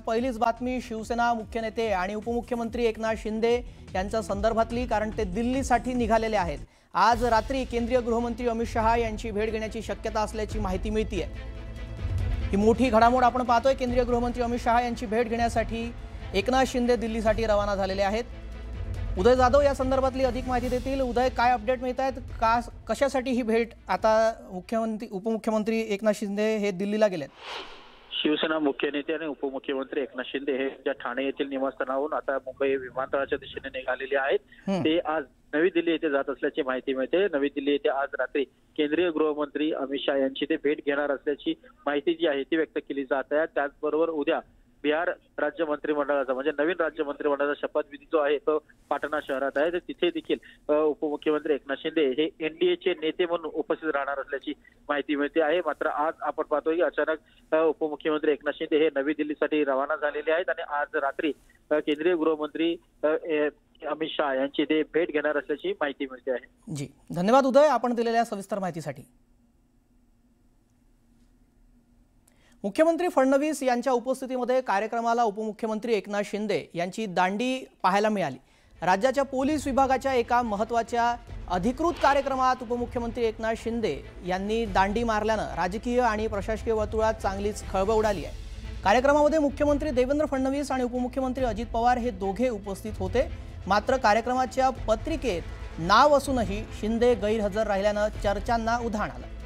पहिलीच बातमी शिवसेना मुख्य नेते आणि उपमुख्यमंत्री एकनाथ शिंदे यांच्या संदर्भातली, कारण ते दिल्लीसाठी निघालेले आहेत। आज रात्री केंद्रीय गृहमंत्री अमित शहा यांची भेट घेण्याची शक्यता असल्याची माहिती मिळते आहे। ही मोठी घडामोड आपण पाहतोय। केंद्रीय गृहमंत्री अमित शहा यांची भेट घेण्यासाठी एकनाथ शिंदे दिल्लीसाठी रवाना झालेले आहेत। उदय जाधव या संदर्भातली अधिक माहिती देतील। उदय, काय अपडेट मिळतायत? कशासाठी ही भेट? आता उपमुख्यमंत्री एकनाथ शिंदे हे दिल्लीला गेलेत। शिवसेना मुख्य नेते आणि उपमुख्यमंत्री एकनाथ शिंदे हे ज्या ठाणे येथील निवासस्थानावरून आता मुंबई विमानतळाच्या दिशेने निघालेले आहेत, ते आज नवी दिल्ली येथे जात असल्याची माहिती मिळते। नवी दिल्ली येथे आज रात्री केंद्रीय गृहमंत्री अमित शहा यांची ते भेट घेणार असल्याची माहिती जी आहे ती व्यक्त केली जात आहे। त्याचबरोबर उद्या बिहार राज्य मंत्रिमंडळाचा म्हणजे नवीन राज्य मंत्रिमंडळाचा शपथविधी जो आहे तो पाटणा शहरात आहे। तर तिथे देखील उपमुख्यमंत्री एकनाथ शिंदे हे एनडीएचे नेते म्हणून उपस्थित राहणार असल्याची माहिती मिळते आहे। मात्र आज आपण पाहतोय की अचानक उपमुख्यमंत्री एकनाथ शिंदे हे नवी दिल्लीसाठी रवाना झालेले आहेत आणि आज रात्री केंद्रीय गृहमंत्री अमित शहा यांची ते भेट घेणार असल्याची माहिती मिळते आहे। जी, धन्यवाद उदय आपण दिलेल्या सविस्तर माहितीसाठी। मुख्यमंत्री फडणवीस यांच्या उपस्थितीमध्ये कार्यक्रमाला उपमुख्यमंत्री एकनाथ शिंदे यांची दांडी पाहायला मिळाली। राज्याच्या पोलीस विभागाच्या एका महत्त्वाच्या अधिकृत कार्यक्रमात उपमुख्यमंत्री एकनाथ शिंदे यांनी दांडी मारल्यानं राजकीय आणि प्रशासकीय वर्तुळात चांगलीच खळबळ उडाली आहे। कार्यक्रमामध्ये मुख्यमंत्री देवेंद्र फडणवीस आणि उपमुख्यमंत्री अजित पवार हे दोघे उपस्थित होते। मात्र कार्यक्रमाच्या पत्रिकेत नाव असूनही शिंदे गैरहजर राहिल्यानं चर्चांना उधाण आलं।